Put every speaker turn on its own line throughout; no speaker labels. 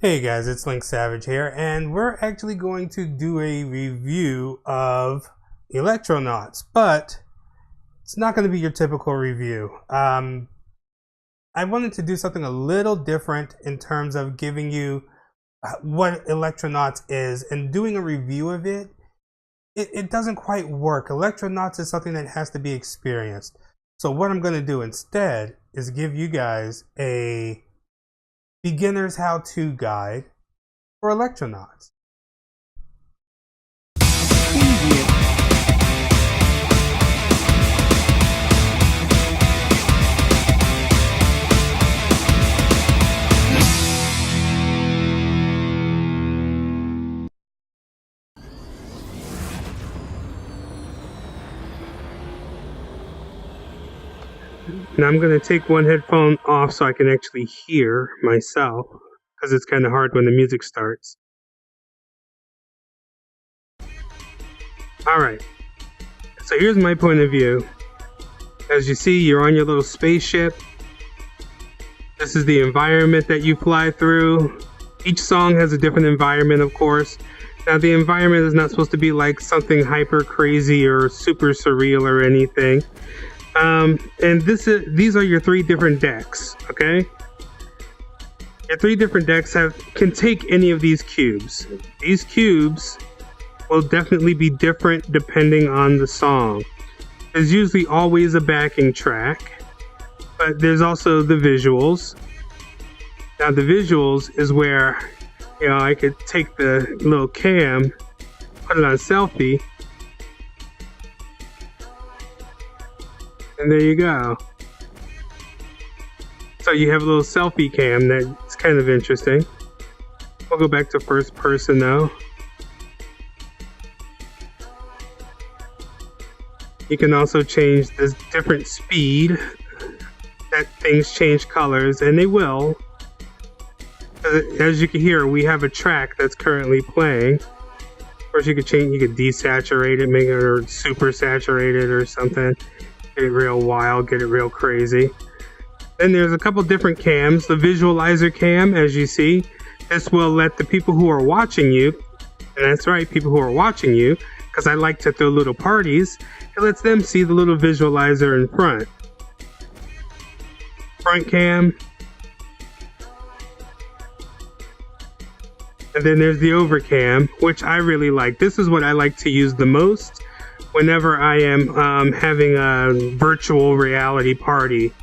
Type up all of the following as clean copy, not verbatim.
Hey guys, it's Link Savage here, and we're actually going to do a review of Electronauts, but it's not going to be your typical review. I wanted to do something a little different in terms of giving you what Electronauts is, and doing a review of it, it doesn't quite work. Electronauts is something that has to be experienced. So what I'm going to do instead is give you guys a beginner's how-to guide for Electronauts. Now I'm going to take one headphone off so I can actually hear myself, because it's kind of hard when the music starts. Alright, so here's my point of view. As you see, you're on your little spaceship. This is the environment that you fly through. Each song has a different environment, of course. Now the environment is not supposed to be like something hyper crazy or super surreal or anything. And these are your three different decks, okay? Your three different decks can take any of these cubes. These cubes will definitely be different depending on the song. There's usually always a backing track, but there's also the visuals. Now the visuals is where, I could take the little cam, put it on selfie, and there you go. So you have a little selfie cam that's kind of interesting. We'll go back to first person though. You can also change this different speed that things change colors, and they will. As you can hear, we have a track that's currently playing. Of course, you could desaturate it, make it super saturated or something. Get it real wild, get it real crazy. Then there's a couple different cams. The visualizer cam, as you see, this will let the people who are watching you, and that's right, people who are watching you, because I like to throw little parties, it lets them see the little visualizer in front. Front cam. And then there's the overcam, which I really like. This is what I like to use the most whenever I am having a virtual reality party.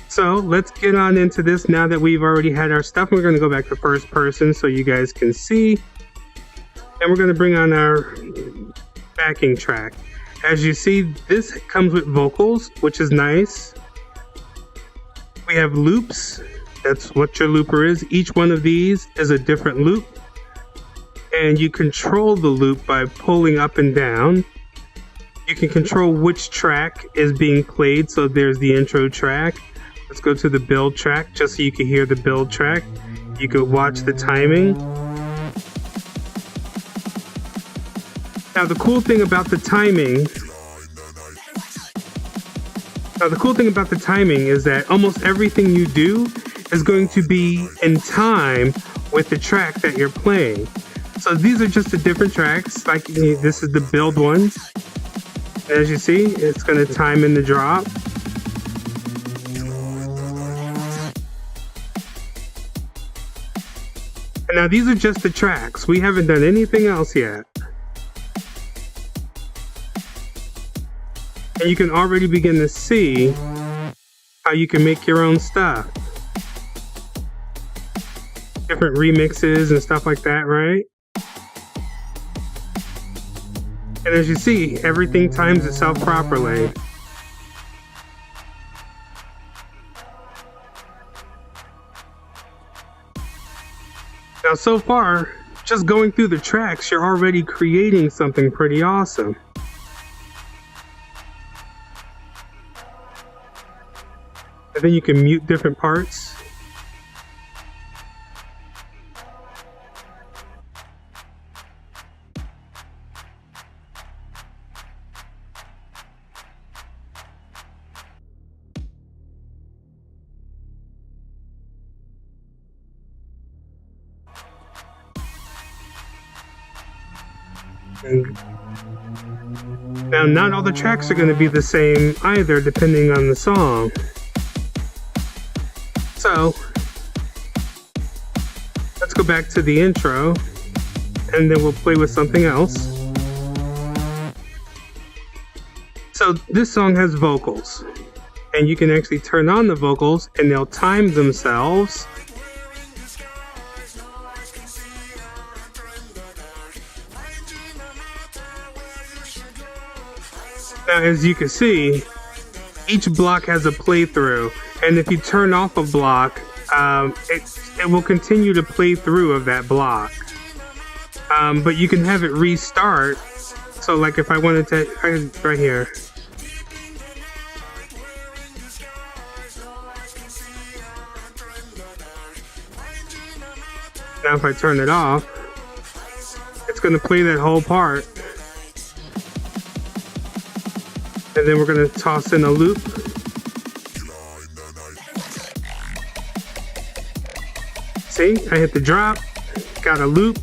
So let's get on into this now that we've already had our stuff. We're going to go back to first person so you guys can see. And we're going to bring on our backing track. As you see, this comes with vocals, which is nice. We have loops. That's what your looper is. Each one of these is a different loop. And you control the loop by pulling up and down. You can control which track is being played. So there's the intro track. Let's go to the build track just so you can hear the build track. You could watch the timing. Now the cool thing about the timing is that almost everything you do is going to be in time with the track that you're playing. So these are just the different tracks. Like this is the build one. As you see, it's going to time in the drop. And now these are just the tracks. We haven't done anything else yet. And you can already begin to see how you can make your own stuff. Different remixes and stuff like that, right? And as you see, everything times itself properly. Now so far, just going through the tracks, you're already creating something pretty awesome. And then you can mute different parts. Now, not all the tracks are going to be the same either, depending on the song. So, let's go back to the intro, and then we'll play with something else. So, this song has vocals, and you can actually turn on the vocals, and they'll time themselves. Now, as you can see, each block has a playthrough, and if you turn off a block, it will continue to play through of that block. But you can have it restart. So, like if I wanted to, right here. Now, if I turn it off, it's going to play that whole part. And then we're going to toss in a loop. See, I hit the drop, got a loop.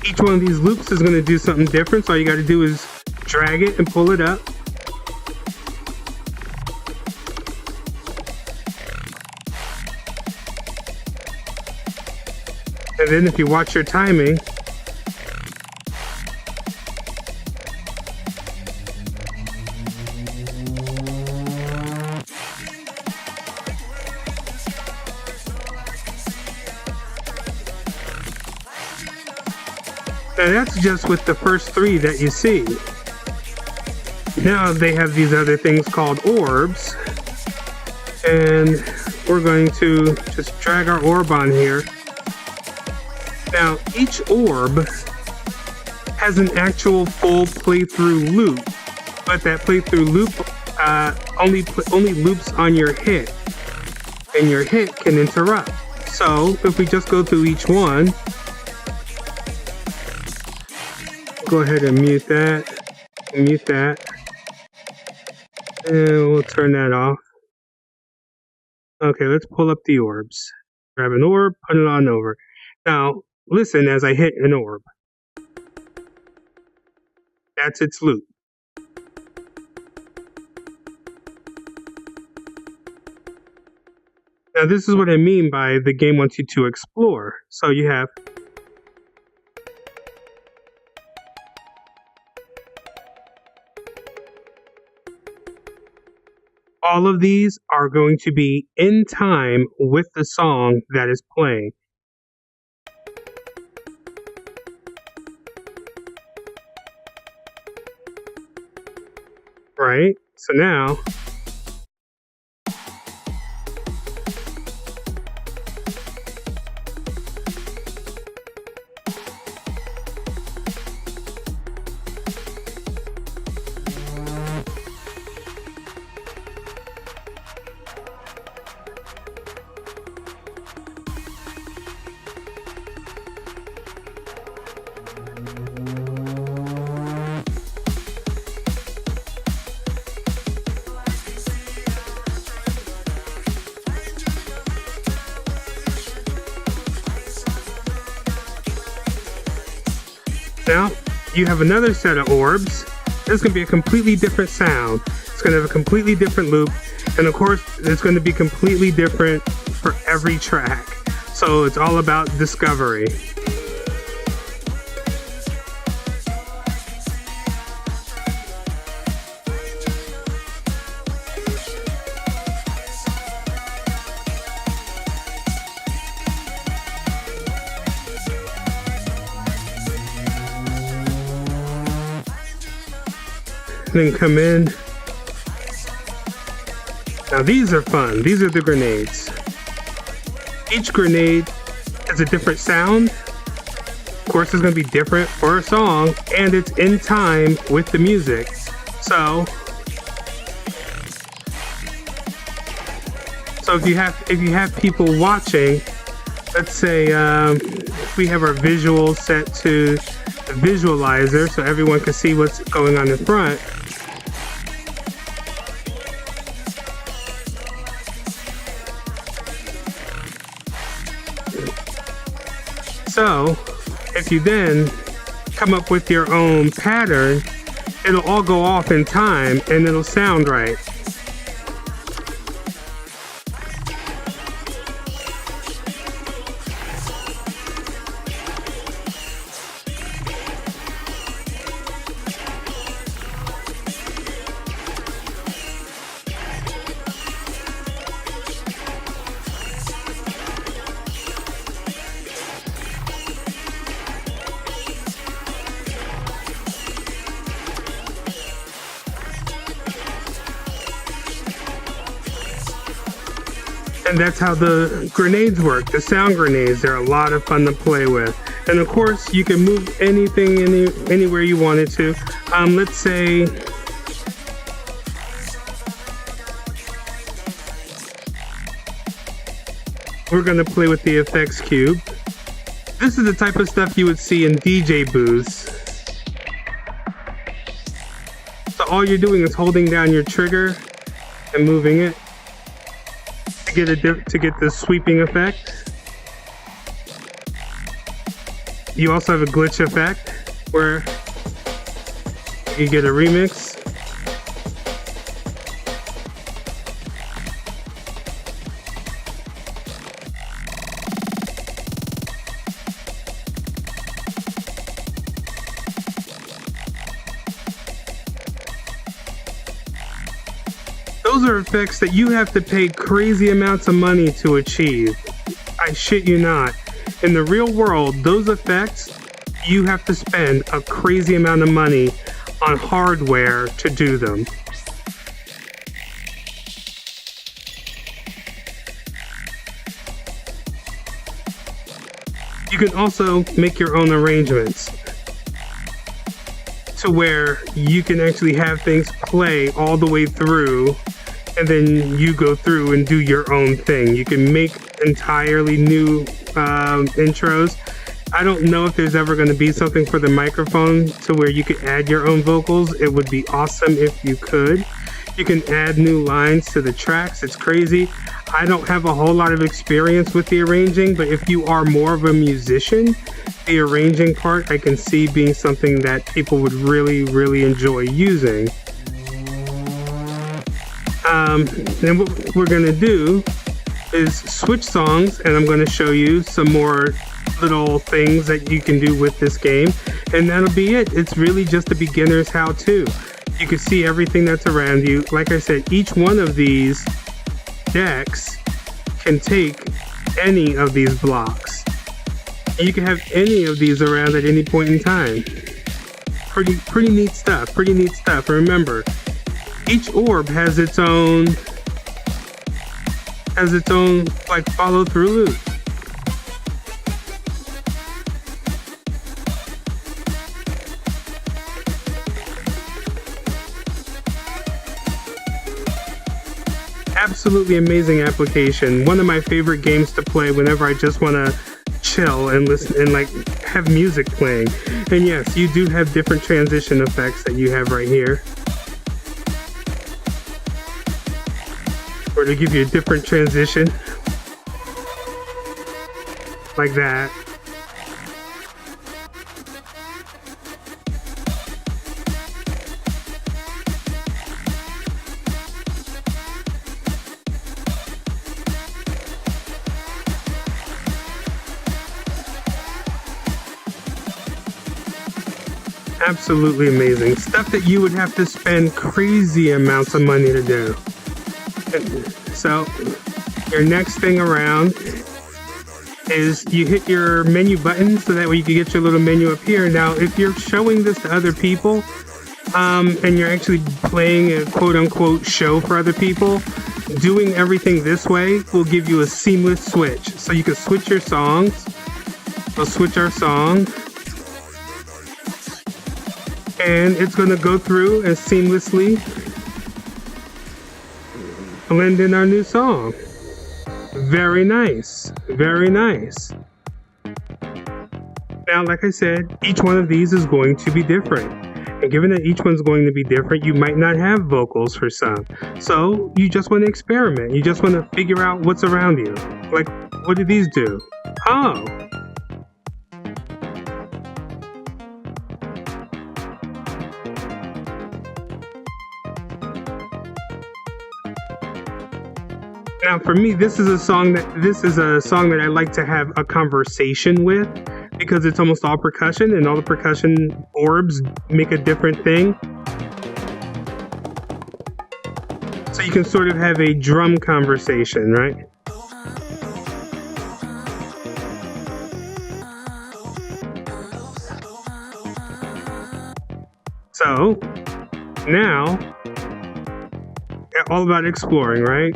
Each one of these loops is going to do something different, so all you got to do is drag it and pull it up. And then if you watch your timing, now that's just with the first three that you see. Now they have these other things called orbs, and we're going to just drag our orb on here. Now, each orb has an actual full playthrough loop, but that playthrough loop only loops on your hit, and your hit can interrupt. So, if we just go through each one, go ahead and mute that, and we'll turn that off. Okay, let's pull up the orbs. Grab an orb, put it on over. Now, listen as I hit an orb. That's its loop. Now, this is what I mean by the game wants you to explore. So you have all of these are going to be in time with the song that is playing. Right? So now, you have another set of orbs. This is going to be a completely different sound. It's going to have a completely different loop. And of course, it's going to be completely different for every track. So it's all about discovery. Then come in. Now these are fun. These are the grenades. Each grenade has a different sound. Of course, it's going to be different for a song, and it's in time with the music. So if you have people watching, let's say we have our visuals set to the visualizer so everyone can see what's going on in front. So, if you then come up with your own pattern, it'll all go off in time and it'll sound right. And that's how the grenades work, the sound grenades. They're a lot of fun to play with. And of course, you can move anything anywhere you wanted to. Let's say we're going to play with the effects cube. This is the type of stuff you would see in DJ booths. So all you're doing is holding down your trigger and moving it to get the sweeping effect. You also have a glitch effect where you get a remix. Those are effects that you have to pay crazy amounts of money to achieve. I shit you not. In the real world, those effects, you have to spend a crazy amount of money on hardware to do them. You can also make your own arrangements to where you can actually have things play all the way through, and then you go through and do your own thing. You can make entirely new intros. I don't know if there's ever going to be something for the microphone to where you could add your own vocals. It would be awesome if you could. You can add new lines to the tracks. It's crazy. I don't have a whole lot of experience with the arranging, but if you are more of a musician, the arranging part I can see being something that people would really, really enjoy using. Then what we're going to do is switch songs, and I'm going to show you some more little things that you can do with this game, and that'll be it. It's really just a beginner's how-to. You can see everything that's around you. Like I said, each one of these decks can take any of these blocks. And you can have any of these around at any point in time. Pretty neat stuff. Pretty neat stuff. Remember, each orb has its own like follow-through loop. Absolutely amazing application. One of my favorite games to play whenever I just want to chill and listen and like have music playing. And yes, you do have different transition effects that you have right here, or to give you a different transition like that. Absolutely amazing. Stuff that you would have to spend crazy amounts of money to do. So, your next thing around is you hit your menu button so that way you can get your little menu up here. Now, if you're showing this to other people, and you're actually playing a quote-unquote show for other people, doing everything this way will give you a seamless switch. So you can switch your songs. We'll switch our song. And it's going to go through and seamlessly blend in our new song. Very nice. Very nice. Now, like I said, each one of these is going to be different. And given that each one's going to be different, you might not have vocals for some. So you just want to experiment. You just want to figure out what's around you. Like, what do these do? Oh. Now, for me, this is a song that I like to have a conversation with, because it's almost all percussion, and all the percussion orbs make a different thing. So you can sort of have a drum conversation, right? So now, all about exploring, right?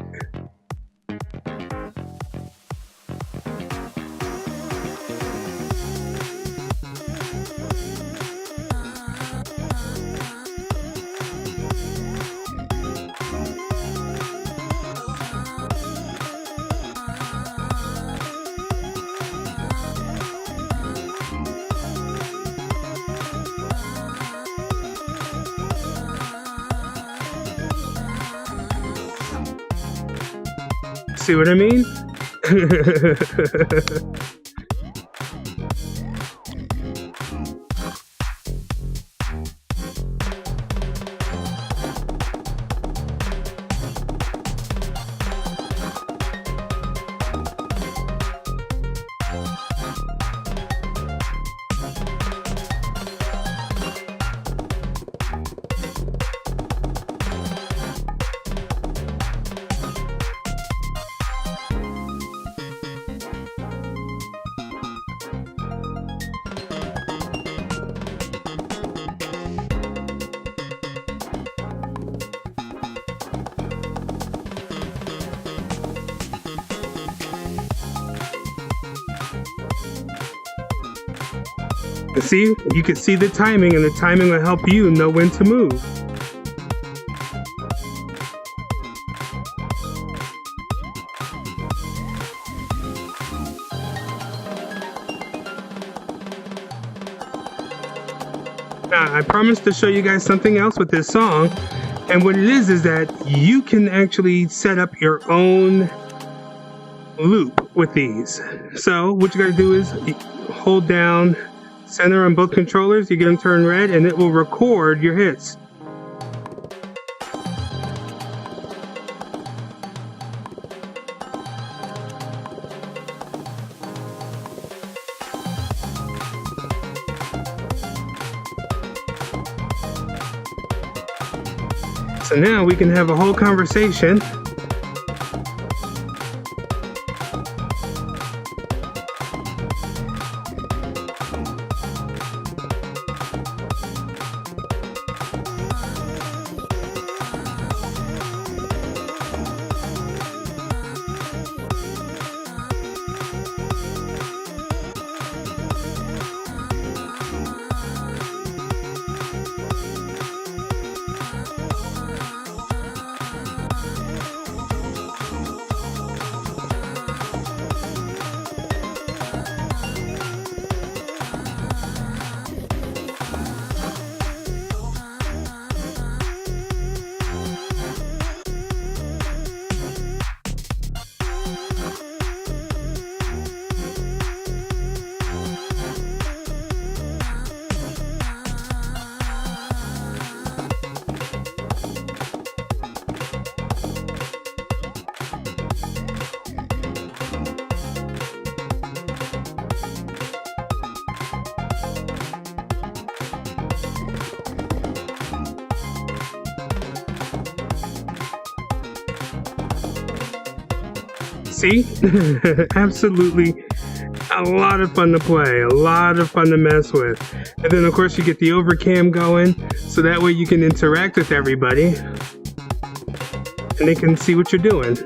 See what I mean? See, you can see the timing, and the timing will help you know when to move. Now, I promised to show you guys something else with this song, and what it is that you can actually set up your own loop with these. So what you gotta do is hold down center on both controllers, you get them turned red, and it will record your hits. So now we can have a whole conversation. See? Absolutely a lot of fun to play, a lot of fun to mess with. And then of course you get the overcam going, so that way you can interact with everybody and they can see what you're doing.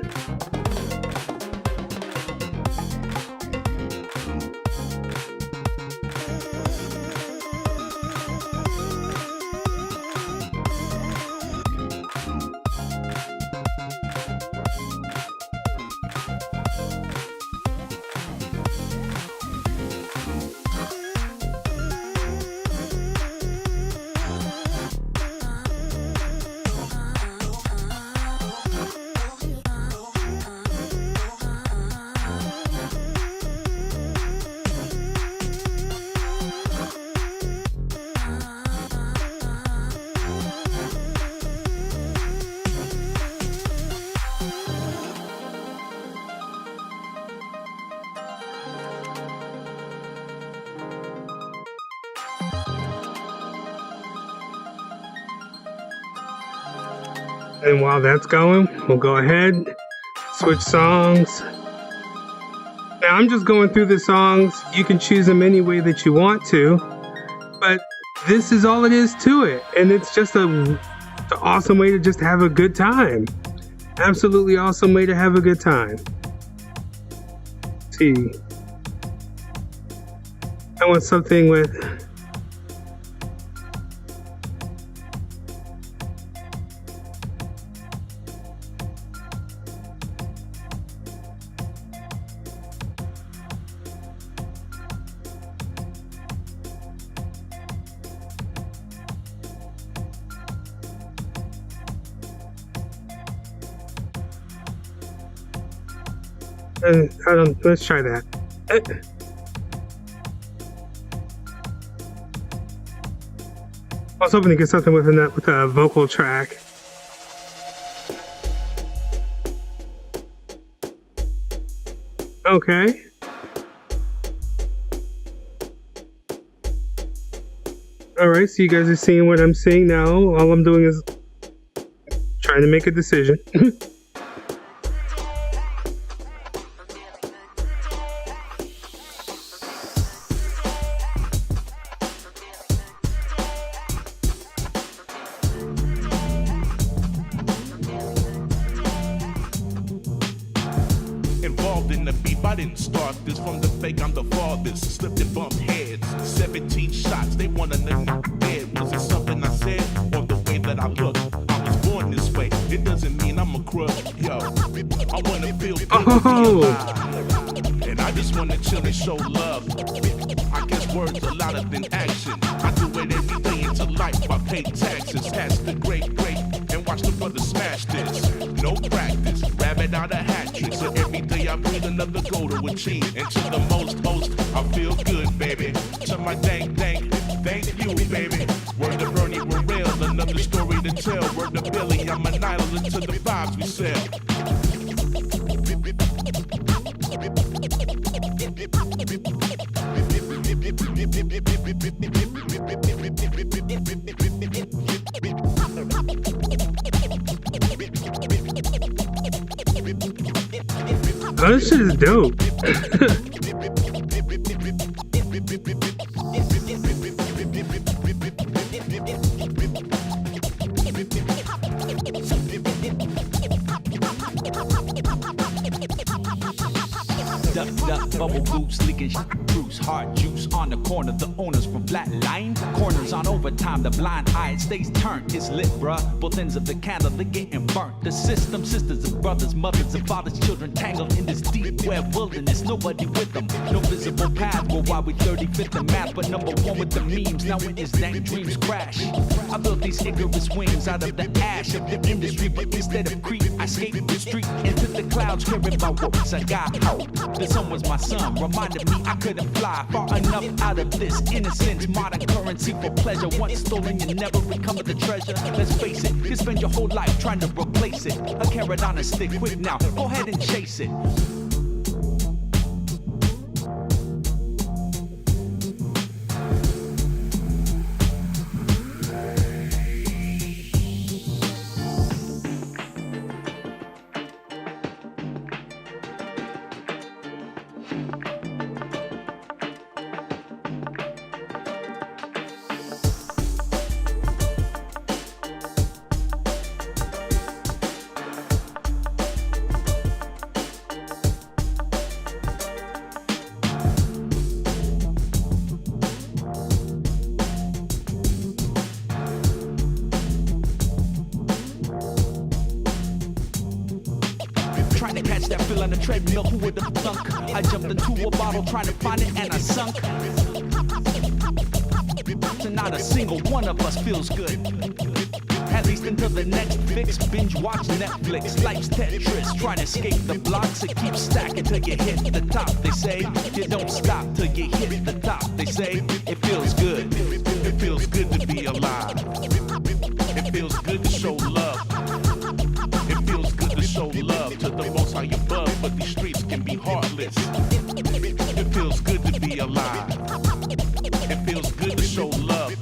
And while that's going, we'll go ahead, switch songs. Now I'm just going through the songs. You can choose them any way that you want to, but this is all it is to it. And it's just an awesome way to just have a good time. Absolutely awesome way to have a good time. Let's see. I want something with let's try that. I was hoping to get something with a vocal track. Okay. Alright, so you guys are seeing what I'm seeing now. All I'm doing is trying to make a decision.
Involved in the beef, I didn't start this. From the fake, I'm the farthest. Slipped and bumped heads, 17 shots, they wanna know my bed. Was it something I said, or the way that I look? I was born this way, it doesn't mean I'm a crook. Yo, I wanna feel good to be alive, and I just wanna chill and show love. I guess words are louder than action. I do it every day into life, I pay taxes. Pass the great, and watch the brothers smash this. No practice, rabbit out of hat tricks. So every day I breathe another goal to achieve. And to the most, I feel good, baby. To my thank you, baby. Word to Bernie, we're real, another story to tell. Word to Billy, I'm an idol into the vibes we sell.
Oh, this shit is dope.
Duck, bubble goose, leaking juice, hard juice on the corner. The owners from flatline, corners on overtime. The blind eye stays turned. It's lit, bruh. Both ends of the candle, they're getting burnt. The system, sisters and brothers, mothers and fathers, children tangled in this deep web wilderness. Nobody with them, no visible path. Well, why we 35th in math, but number one with the memes. Now when his dank dreams crash, I built these Icarus wings out of the ash of the industry, but instead of creep, I escaped the street into the clouds, carried by works I got out. The sun was my son, reminded me I couldn't fly far enough out of this innocence. Modern currency for pleasure, once stolen you never recover the treasure. Let's face it, you spend your whole life trying to replace it. A carrot on a stick, quick now, go ahead and chase it. Trying to catch that feel on the treadmill, who would have thunk? I jumped into a bottle trying to find it and I sunk. So not a single one of us feels good. At least until the next fix, binge watch Netflix. Life's Tetris, trying to escape the blocks. It keeps stacking till you hit the top. They say you don't stop till you hit the top. They say it feels good.
It feels good to be alive. It feels good to show love. It feels good to show love to the most high above, but these streets can be heartless. It feels good to be alive. It feels good to show love.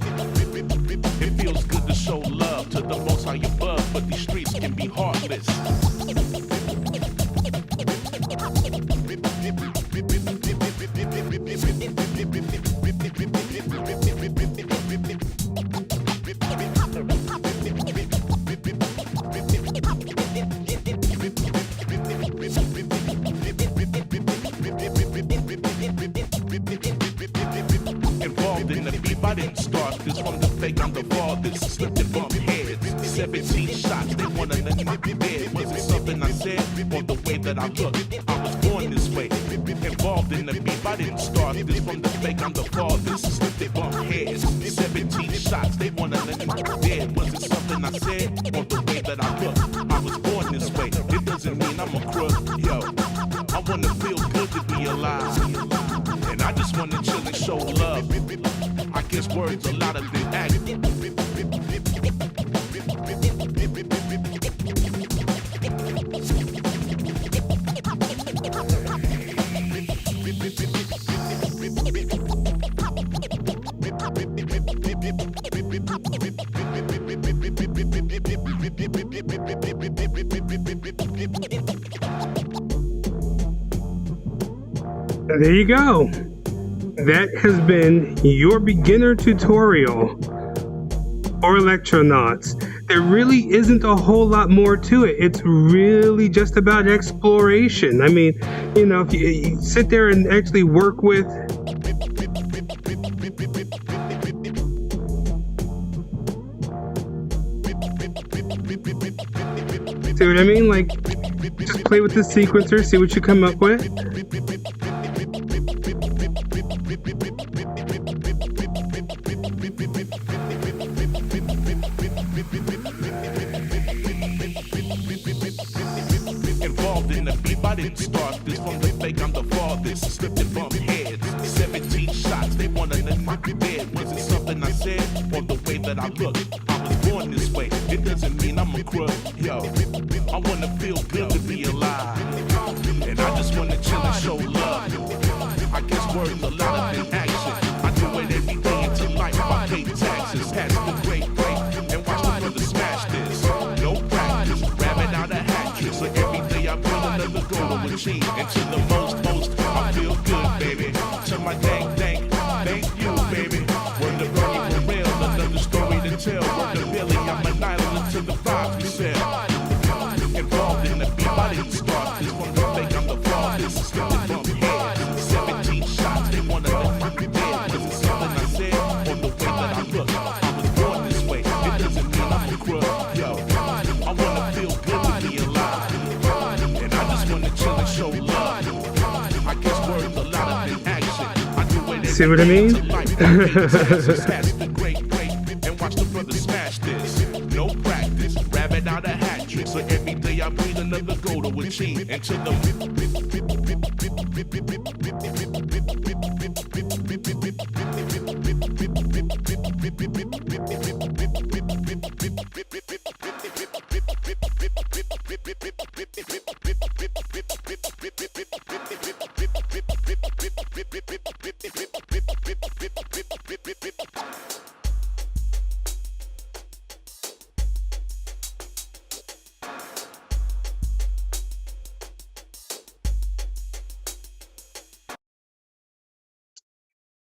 It feels good to show love to the most high above, but these streets can be heartless. Involved in the beef, I didn't start this. From the fake, I'm the farthest. Slipped and bumped heads. 17 shots, they wanna let me be dead. Was it something I said or the way that I look? I was born this way. Involved in the beef, I didn't start this. From the fake, I'm the farthest. Slipped and bumped heads. 17 shots, they wanna let me be dead. Was it something I said or the way that I look? I was born this way. It doesn't mean I'm a crook. Yo, I wanna feel good to be alive. And I just wanna chill and show love. I guess words are louder than acts.
There you go. That has been your beginner tutorial for Electronauts. There really isn't a whole lot more to it. It's really just about exploration. I mean, you know, if you sit there and actually work with see what I mean? Like, just play with the sequencer, see what you come up with.
Involved in the beef, I didn't start this. From the fake, I'm the farthest. Slipped and bumped heads. 17 shots, they wanna let me be dead. Was it something I said or the way that I look? I was born this way. It doesn't mean I'm a crook. Yo, I wanna feel good to be alive. And I just wanna chill and show love. I guess words are louder than action. I do it every day until life. I pay taxes. Pass the great break and watch the brother smash this. No practice, rabbit out a hat trick. So every day I feel another goal to achieve. And to the most, I feel good, baby. To my thank you, baby. Word to Bernie for real, another story to tell. Word to Billy, I'm an island to the vibes we sell. Involved in the beef, I didn't start this. From the fake, I'm the farthest. Slipped and bumped heads. 17 shots, they wanna let me be dead. Was it something I said or the way that I look? I was born this way. It doesn't mean I'm a crook. Yo, I wanna feel good to be alive. And I just wanna chill and show love. I guess words are louder than action. I do it
See what I mean?
Pass the great break and watch the brother smash this. No practice, rabbit out a hat trick. So every day I breathe another goal to achieve. And to the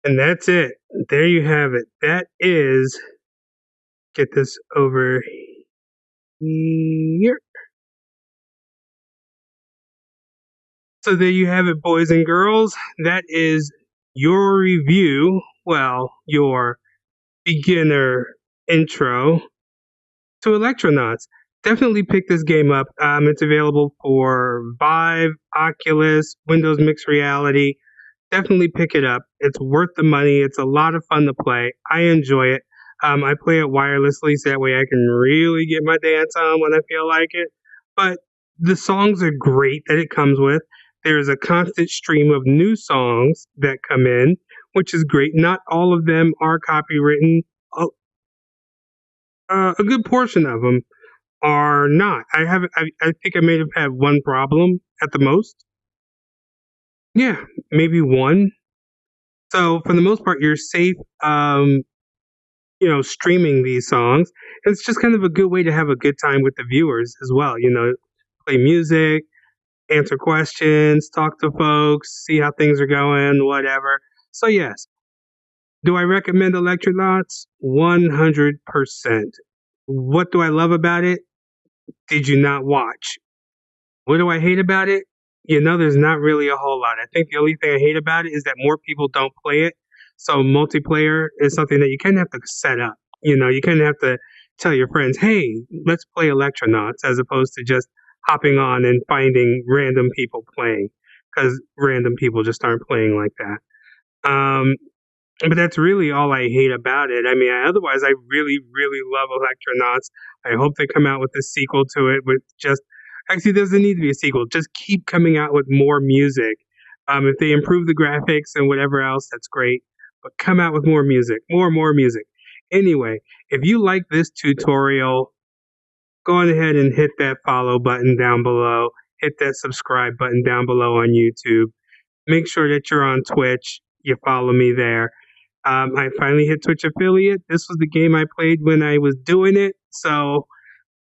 And that's it. There you have it. That is, get this over here. So there you have it, boys and girls. That is your review, well, your beginner intro to Electronauts. Definitely pick this game up. It's available for Vive, Oculus, Windows Mixed Reality. Definitely pick it up. It's worth the money. It's a lot of fun to play. I enjoy it. I play it wirelessly so that way I can really get my dance on when I feel like it. But the songs are great that it comes with. There's a constant stream of new songs that come in, which is great. Not all of them are copywritten. A good portion of them are not. I think I may have had one problem at the most. Yeah, maybe one. So for the most part, you're safe. streaming these songs. It's just kind of a good way to have a good time with the viewers as well. Play music, answer questions, talk to folks, see how things are going, whatever. So yes, do I recommend Electronauts? 100%. What do I love about it? Did you not watch? What do I hate about it? There's not really a whole lot. I think the only thing I hate about it is that more people don't play it. So multiplayer is something that you kind of have to set up. You kind of have to tell your friends, hey, let's play Electronauts, as opposed to just hopping on and finding random people playing, because random people just aren't playing like that. But that's really all I hate about it. I mean, otherwise, I really, really love Electronauts. I hope they come out with a sequel to it with just. Actually, there doesn't need to be a sequel. Just keep coming out with more music. If they improve the graphics and whatever else, that's great. But come out with more music. More music. Anyway, if you like this tutorial, go on ahead and hit that follow button down below. Hit that subscribe button down below on YouTube. Make sure that you're on Twitch. You follow me there. I finally hit Twitch affiliate. This was the game I played when I was doing it. So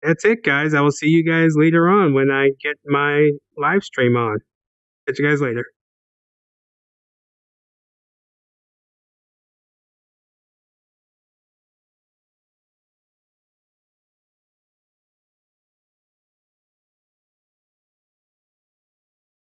that's it, guys. I will see you guys later on when I get my live stream on. Catch you guys later.